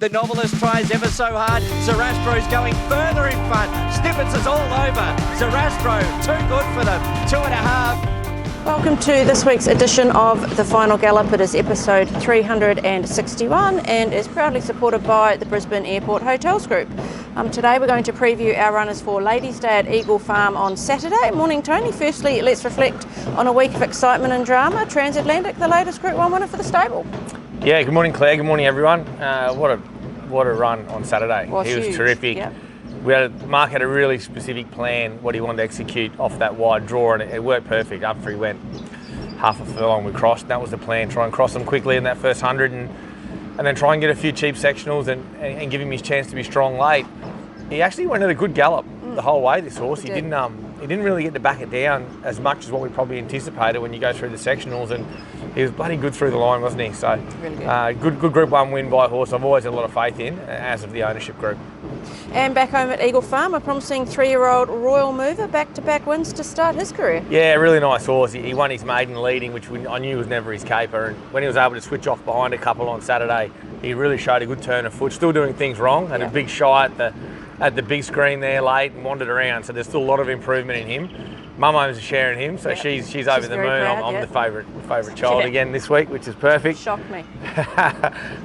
The novelist tries ever so hard. Zarastro's going further in front. Snippets is all over. Zarastro, too good for them. 2.5. Welcome to this week's edition of the Final Gallop. It is episode 361 and is proudly supported by the Brisbane Airport Hotels Group. Today we're going to preview our runners for Ladies' Day at Eagle Farm on Saturday. Morning, Tony. Firstly, let's reflect on a week of excitement and drama. Transatlantic, the latest Group 1 winner for the stable. Yeah, good morning, Claire. Good morning, everyone. What a run on Saturday. He was huge. terrific. Yep. Mark had a really specific plan, what he wanted to execute off that wide draw, and it worked perfect. After he went half a furlong, we crossed. That was the plan, try and cross him quickly in that first 100 and then try and get a few cheap sectionals and give him his chance to be strong late. He actually went at a good gallop the whole way, this horse. He didn't really get to back it down as much as what we probably anticipated when you go through the sectionals, and he was bloody good through the line, wasn't he? So really good Group 1 win by a horse I've always had a lot of faith in, as of the ownership group. And back home at Eagle Farm, a promising 3-year-old Royal Mover, back-to-back wins to start his career. Yeah, really nice horse. He won his maiden leading, which I knew was never his caper, and when he was able to switch off behind a couple on Saturday, he really showed a good turn of foot, still doing things wrong, had a big shy at the big screen there late and wandered around, so there's still a lot of improvement in him. Mum owns a share in him, so she's over the moon. Proud, I'm the favourite child again this week, which is perfect. Shocked me.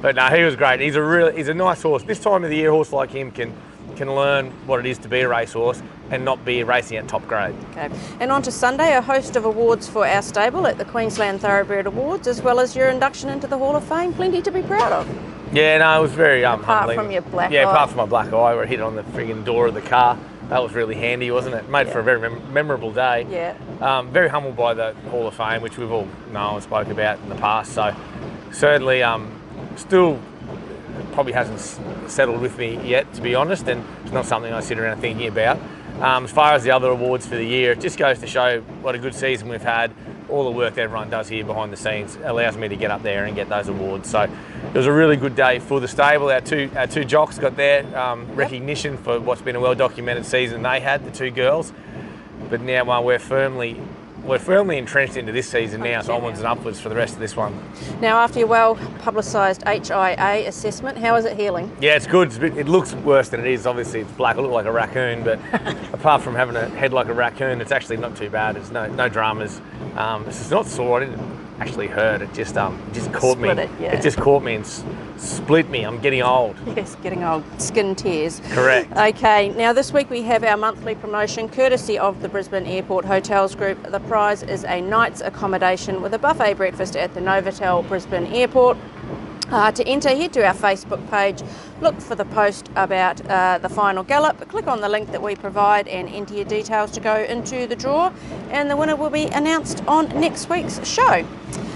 But no, he was great. He's a nice horse. This time of the year, a horse like him can learn what it is to be a racehorse and not be racing at top grade. Okay. And on to Sunday, a host of awards for our stable at the Queensland Thoroughbred Awards, as well as your induction into the Hall of Fame. Plenty to be proud of. Yeah, no, it was very humbling. Apart from your black eye. Yeah, apart from my black eye, where I hit it on the frigging door of the car. That was really handy, wasn't it? Made for a very memorable day. Yeah. Very humbled by the Hall of Fame, which we've all known and spoke about in the past. So certainly still probably hasn't settled with me yet, to be honest, and it's not something I sit around thinking about. As far as the other awards for the year, it just goes to show what a good season we've had. All the work that everyone does here behind the scenes allows me to get up there and get those awards. So it was a really good day for the stable. Our two jocks got their recognition for what's been a well-documented season they had, the two girls. But now we're firmly entrenched into this season now, so onwards and upwards for the rest of this one. Now, after your well-publicised HIA assessment, how is it healing? Yeah, it's good. It looks worse than it is. Obviously, it's black. It looks like a raccoon, but apart from having a head like a raccoon, it's actually not too bad. There's no dramas. It's not sore. It didn't actually hurt. It just caught me. It just caught me and split me. I'm getting old. Yes, getting old. Skin tears. Correct. Okay, now this week we have our monthly promotion courtesy of the Brisbane Airport Hotels Group. The prize is a night's accommodation with a buffet breakfast at the Novotel Brisbane Airport. To enter, head to our Facebook page, look for the post about the Final Gallop, click on the link that we provide and enter your details to go into the draw, and the winner will be announced on next week's show.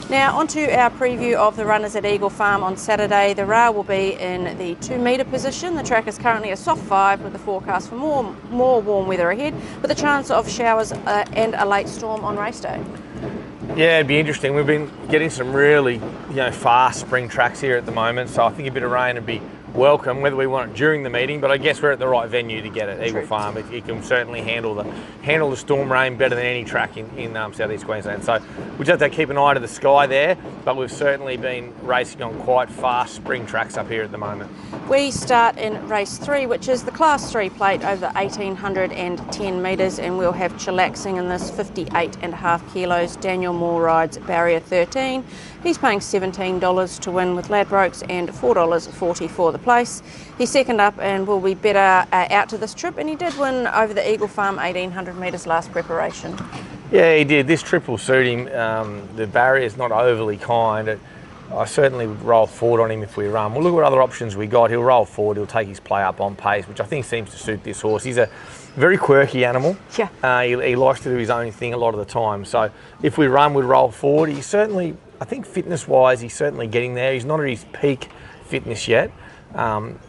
Now on to our preview of the runners at Eagle Farm on Saturday. The rail will be in the 2 metre position. The track is currently a soft 5 with a forecast for more warm weather ahead, with a chance of showers and a late storm on race day. Yeah, it'd be interesting. We've been getting some really fast spring tracks here at the moment, so I think a bit of rain would be welcome, whether we want it during the meeting, but I guess we're at the right venue to get it. Eagle Farm, it can certainly handle the storm rain better than any track in southeast Queensland. So we just have to keep an eye to the sky there, but we've certainly been racing on quite fast spring tracks up here at the moment. We start in race 3, which is the class 3 plate over 1,810 metres, and we'll have Chillaxing in this, 58.5 kilos. Daniel Moore rides barrier 13. He's paying $17 to win with Ladbrokes and $4.40 for the place. He's second up and will be better out to this trip, and he did win over the Eagle Farm 1,800 metres last preparation. Yeah, he did. This trip will suit him. The barrier's not overly kind. I certainly would roll forward on him if we run. We'll look at what other options we got. He'll roll forward, he'll take his play up on pace, which I think seems to suit this horse. He's a very quirky animal. Yeah. He likes to do his own thing a lot of the time. So if we run, we'd roll forward. He's certainly, I think fitness-wise, he's certainly getting there. He's not at his peak fitness yet.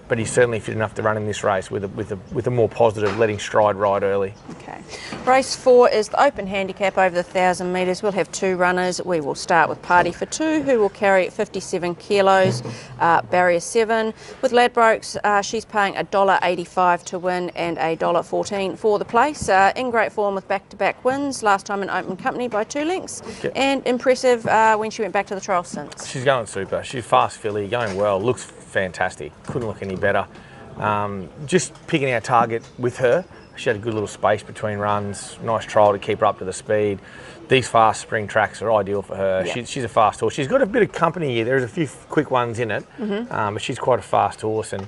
But he's certainly fit enough to run in this race with a more positive, letting stride ride early. Okay. Race 4 is the Open Handicap over the 1,000 metres. We'll have 2 runners. We will start with Party for 2, who will carry 57 kilos, barrier 7. With Ladbrokes, she's paying $1.85 to win and $1.14 for the place. In great form with back-to-back wins, last time in open company by 2 lengths, and impressive when she went back to the trial since. She's going super. She's fast filly, going well, looks fantastic. Couldn't look any better. Just picking our target with her. She had a good little space between runs, nice trial to keep her up to the speed. These fast spring tracks are ideal for her. Yeah. She's a fast horse. She's got a bit of company here. There's a few quick ones in it, but she's quite a fast horse and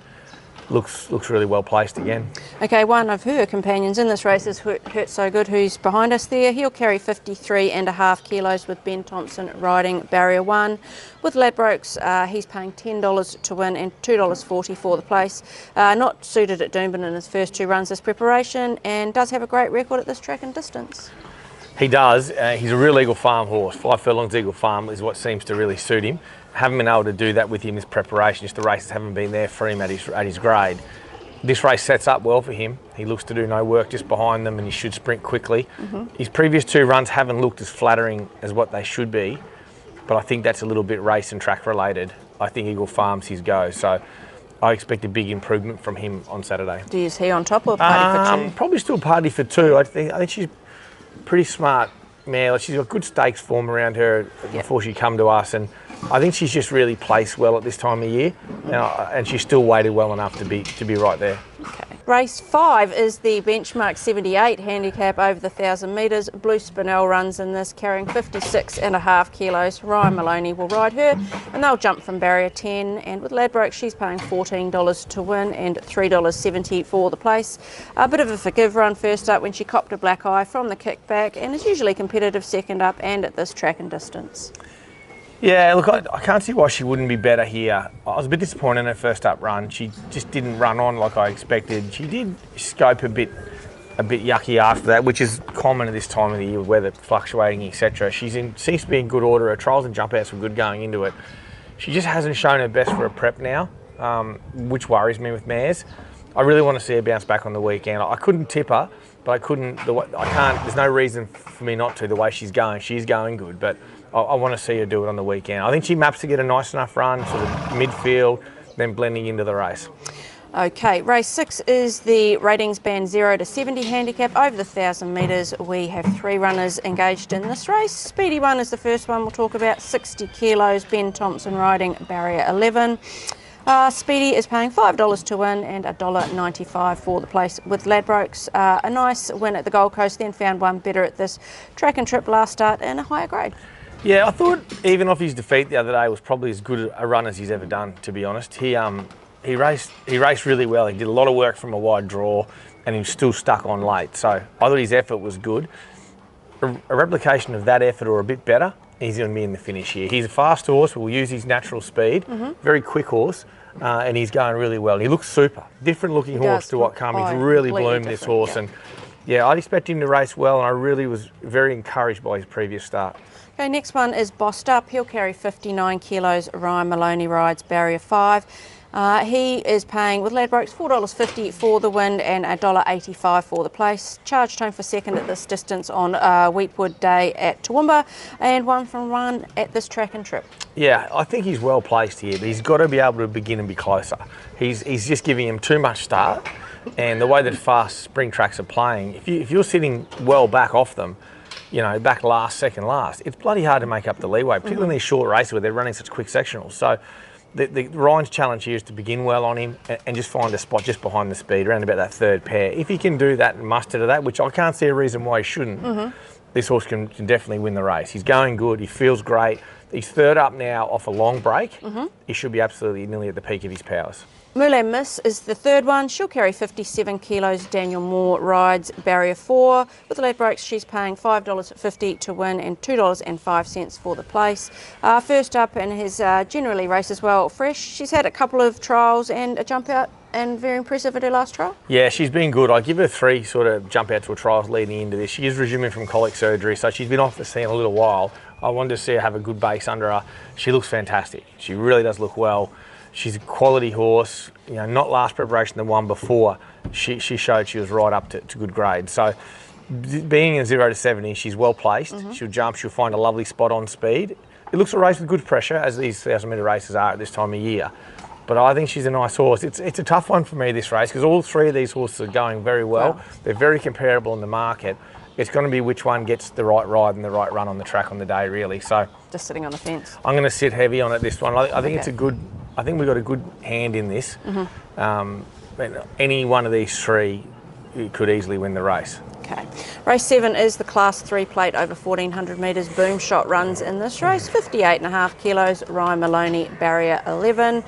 looks really well placed again. Okay, one of her companions in this race is Hurt So Good, who's behind us there. He'll carry 53.5 kilos with Ben Thompson riding barrier 1. With Ladbrokes, he's paying $10 to win and $2.40 for the place. Not suited at Doomben in his first 2 runs this preparation, and does have a great record at this track and distance. He does. He's a real Eagle Farm horse. 5 furlongs Eagle Farm is what seems to really suit him. Haven't been able to do that with him this preparation. Just the races haven't been there for him at his grade. This race sets up well for him. He looks to do no work just behind them, and he should sprint quickly. His previous 2 runs haven't looked as flattering as what they should be, but I think that's a little bit race and track related. I think Eagle Farm's his go, so I expect a big improvement from him on Saturday. Is he on top or party for 2? Probably still party for 2. I think she's pretty smart mare. She's got good stakes form around her before she come to us, and I think she's just really placed well at this time of year, and she's still weighted well enough to be right there. Okay. Race 5 is the benchmark 78 handicap over the 1,000 metres. Blue Spinel runs in this, carrying 56.5 kilos. Ryan Maloney will ride her, and they'll jump from barrier 10. And with Ladbrokes, she's paying $14 to win and $3.70 for the place. A bit of a forgive run first up when she copped a black eye from the kickback, and is usually competitive second up and at this track and distance. Yeah, look, I can't see why she wouldn't be better here. I was a bit disappointed in her first up run. She just didn't run on like I expected. She did scope a bit yucky after that, which is common at this time of the year with weather fluctuating, etc. Seems to be in good order. Her trials and jump outs were good going into it. She just hasn't shown her best for a prep now, which worries me with mares. I really want to see her bounce back on the weekend. I couldn't tip her, but I can't. There's no reason for me not to. The way she's going, she's going good, but I want to see her do it on the weekend. I think she maps to get a nice enough run, sort of midfield, then blending into the race. Okay, race 6 is the ratings band 0 to 70 handicap. Over the 1,000 metres, we have 3 runners engaged in this race. Speedy 1 is the first one we'll talk about, 60 kilos, Ben Thompson riding barrier 11. Speedy is paying $5 to win and $1.95 for the place with Ladbrokes. A nice win at the Gold Coast, then found one better at this track and trip last start and a higher grade. Yeah, I thought even off his defeat the other day was probably as good a run as he's ever done, to be honest. He raced really well. He did a lot of work from a wide draw, and he was still stuck on late. So I thought his effort was good. A replication of that effort or a bit better, he's going to be in the finish here. He's a fast horse, but will use his natural speed. Very quick horse, and he's going really well. He looks super. Different looking horse to what come. He's really bloomed this horse, and yeah, I'd expect him to race well, and I really was very encouraged by his previous start. Okay, next one is Bossed Up. He'll carry 59 kilos. Ryan Maloney rides barrier 5. He is paying, with Ladbrokes, $4.50 for the win and $1.85 for the place. Charged home for second at this distance on Wheatwood Day at Toowoomba, and 1 from 1 at this track and trip. Yeah, I think he's well placed here, but he's got to be able to begin and be closer. He's just giving him too much start, and the way that fast spring tracks are playing, if you're sitting well back off them, back last, second last, it's bloody hard to make up the leeway, particularly in these short races where they're running such quick sectionals. So the Ryan's challenge here is to begin well on him and just find a spot just behind the speed, around about that third pair. If he can do that and muster to that, which I can't see a reason why he shouldn't, this horse can definitely win the race. He's going good, he feels great. He's third up now off a long break. He should be absolutely nearly at the peak of his powers. Moulin Miss is the third one. She'll carry 57 kilos. Daniel Moore rides barrier 4. With Ladbrokes, she's paying $5.50 to win and $2.05 for the place. First up, and has generally races well fresh. She's had a couple of trials and a jump out, and very impressive at her last trial. Yeah, she's been good. I give her 3 sort of jump out to her trials leading into this. She is resuming from colic surgery, so she's been off the scene a little while. I wanted to see her have a good base under her. She looks fantastic. She really does look well. She's a quality horse, not last preparation, the one before. She showed she was right up to good grade. So being in 0 to 70, she's well placed. She'll jump, she'll find a lovely spot on speed. It looks a race with good pressure, as these 1,000-metre races are at this time of year. But I think she's a nice horse. It's a tough one for me, this race, because all 3 of these horses are going very well. Wow. They're very comparable in the market. It's going to be which one gets the right ride and the right run on the track on the day, really. So just sitting on the fence. I'm going to sit heavy on it this one. I think it's a good I think we've got a good hand in this. Any one of these three could easily win the race. Okay. Race 7 is the Class 3 plate over 1400 metres. Boom Shot runs in this race. 58.5 kilos. Ryan Maloney, barrier 11.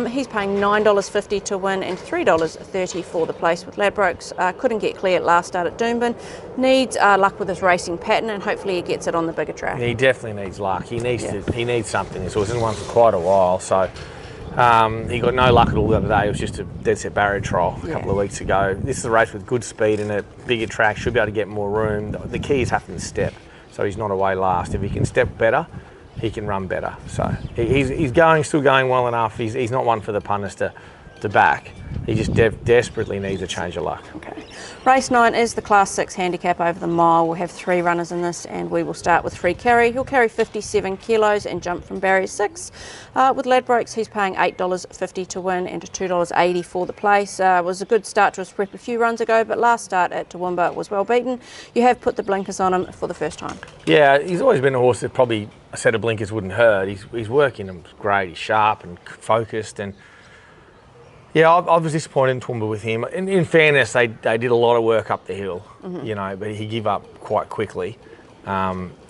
He's paying $9.50 to win and $3.30 for the place with Ladbrokes. Couldn't get clear at last start at Doomben. Needs luck with his racing pattern, and hopefully he gets it on the bigger track. He definitely needs luck. He needs he needs something. This horse hasn't won for quite a while, so he got no luck at all the other day. It was just a dead set barrier trial a couple of weeks ago. This is a race with good speed in it, bigger track, should be able to get more room. The key is having to step, so he's not away last. If he can step better, he can run better. So he's still going well enough. He's not one for the punters to back. He just desperately needs a change of luck. Okay. Race 9 is the Class 6 handicap over the mile. We'll have 3 runners in this, and we will start with Free Carry. He'll carry 57 kilos and jump from barrier 6. With Ladbrokes, he's paying $8.50 to win and $2.80 for the place. Was a good start to his prep a few runs ago, but last start at Toowoomba was well beaten. You have put the blinkers on him for the first time. Yeah, he's always been a horse that probably a set of blinkers wouldn't hurt. He's working them great. He's sharp and focused, and yeah, I was disappointed in Toowoomba with him. In fairness, they did a lot of work up the hill, you know, but he gave up quite quickly.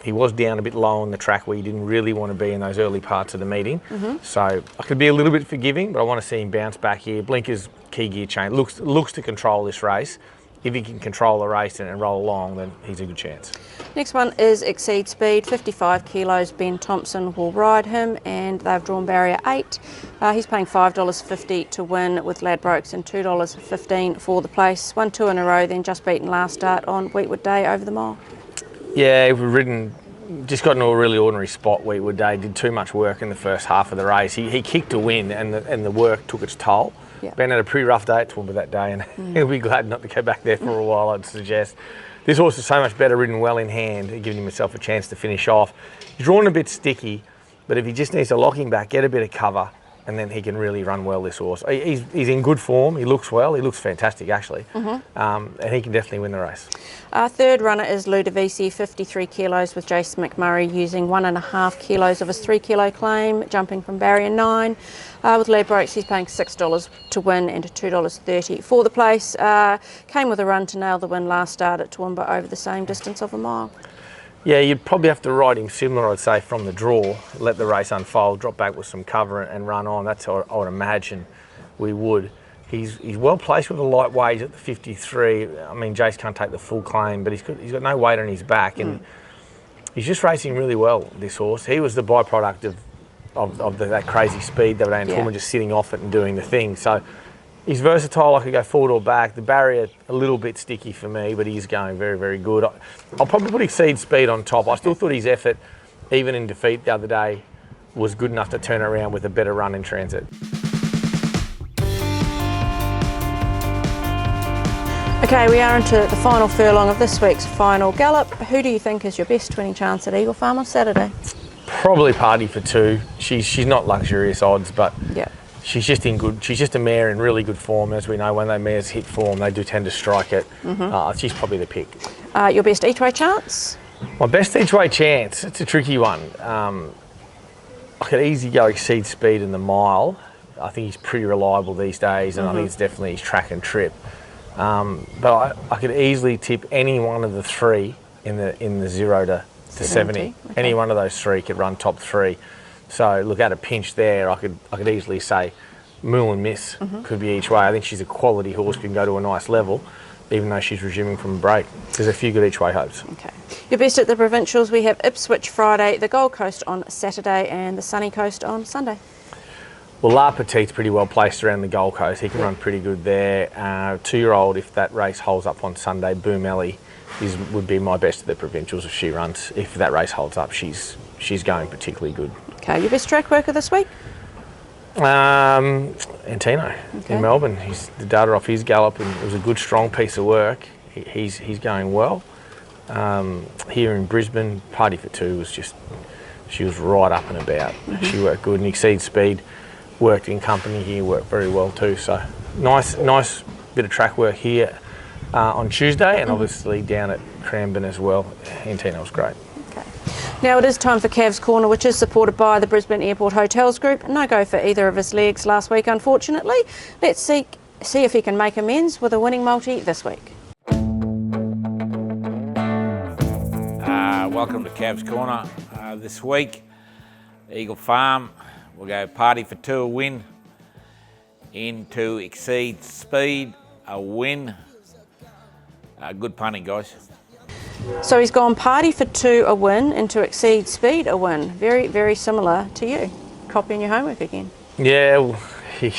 He was down a bit low on the track where he didn't really want to be in those early parts of the meeting. So I could be a little bit forgiving, but I want to see him bounce back here. Blinkers, key gear change, looks to control this race. If he can control the race and roll along, then he's a good chance. Next one is Exceed Speed, 55 kilos. Ben Thompson will ride him, and they've drawn barrier 8. He's paying $5.50 to win with Ladbrokes and $2.15 for the place. Won 2 in a row, then just beaten last start on Wheatwood Day over the mile. Yeah, we've ridden, just got into a really ordinary spot Wheatwood Day, did too much work in the first half of the race. He kicked to win, and the work took its toll. Yeah. Ben had a pretty rough day at Toowoomba that day, and he'll be glad not to go back there for a while, I'd suggest. This horse is so much better ridden well in hand, giving himself a chance to finish off. He's drawn a bit sticky, but if he just needs to lock him back, get a bit of cover, and then he can really run well, this horse. He's in good form, he looks well, he looks fantastic actually, and he can definitely win the race. Third runner is Ludovisi, 53 kilos with Jason McMurray, using 1.5 kilos of his 3 kilo claim, jumping from barrier 9. With Ladbrokes, he's paying $6 to win and $2.30 for the place. Came with a run to nail the win last start at Toowoomba over the same distance of a mile. Yeah, you'd probably have to ride him similar, I'd say, from the draw, let the race unfold, drop back with some cover and run on. That's how I would imagine we would. He's well placed with a light weight at the 53. I mean, Jace can't take the full claim, but he's got no weight on his back, and he's just racing really well, this horse. He was the byproduct of that crazy speed the other day, and Toowoomba just sitting off it and doing the thing. So he's versatile. I could go forward or back. The barrier a little bit sticky for me, but he's going very, very good. I'll probably put Exceed Speed on top. I still thought his effort, even in defeat the other day, was good enough to turn around with a better run in Transit. Okay, we are into the final furlong of this week's Final Gallop. Who do you think is your best winning chance at Eagle Farm on Saturday? Probably Party for 2. She's not luxurious odds, but she's just in good. She's just a mare in really good form. As we know, when they mares hit form, they do tend to strike it. She's probably the pick. Your best each way chance? My best each way chance. It's a tricky one. I could easily go Exceed Speed in the mile. I think he's pretty reliable these days, and I think it's definitely his track and trip. But I could easily tip any one of the 3 in the 0 to 70. Okay. Any one of those 3 could run top 3. So look, at a pinch there, I could easily say Moulin Miss could be each way. I think she's a quality horse, can go to a nice level, even though she's resuming from a break. There's a few good each way hopes. Okay. Your best at the provincials, we have Ipswich Friday, the Gold Coast on Saturday, and the Sunny Coast on Sunday. Well, La Petite's pretty well placed around the Gold Coast. He can run pretty good there. 2-year-old, if that race holds up on Sunday, Boom Ellie would be my best at the provincials if she runs. If that race holds up, she's going particularly good. Okay, your best track worker this week? Antino in Melbourne. He's the data off his gallop, and it was a good, strong piece of work. He's going well. Here in Brisbane, Party for 2 was she was right up and about. She worked good, and Exceed Speed worked in company here, worked very well too. So nice bit of track work here on Tuesday, and obviously down at Cranbourne as well. Antino was great. Okay. Now it is time for Cavs Corner, which is supported by the Brisbane Airport Hotels Group. No go for either of his legs last week, unfortunately. Let's see if he can make amends with a winning multi this week. Welcome to Cavs Corner. This week, Eagle Farm, we'll go Party for Two, a win. Into Exceed Speed, a win. Good punting, guys. So he's gone Party for Two, a win, into Exceed Speed, a win. Very, very similar to you. Copying your homework again. Yeah, well, he's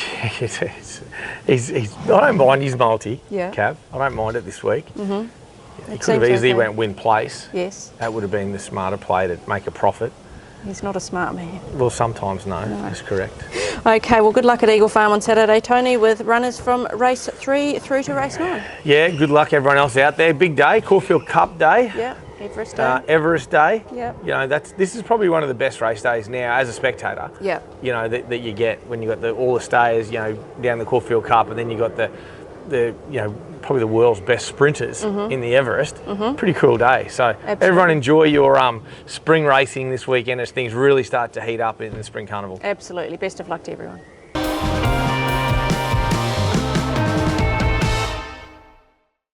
I don't mind his multi, Yeah. Cav. I don't mind it this week. Mm-hmm. He could have easily went win place. Yes. That would have been the smarter play to make a profit. He's not a smart man. Well, sometimes no. That's correct. Okay, well, good luck at Eagle Farm on Saturday, Tony, with runners from race 3 through to race 9. Yeah, good luck everyone else out there. Big day, Caulfield Cup day. Yeah, Everest Day. Everest Day. Yeah. You know, this is probably one of the best race days now as a spectator. Yeah. You know, that you get when you got all the stayers, you know, down the Caulfield Cup, and then you got the probably the world's best sprinters in the Everest. Pretty cool day. So everyone enjoy your spring racing this weekend as things really start to heat up in the Spring Carnival. Absolutely. Best of luck to everyone.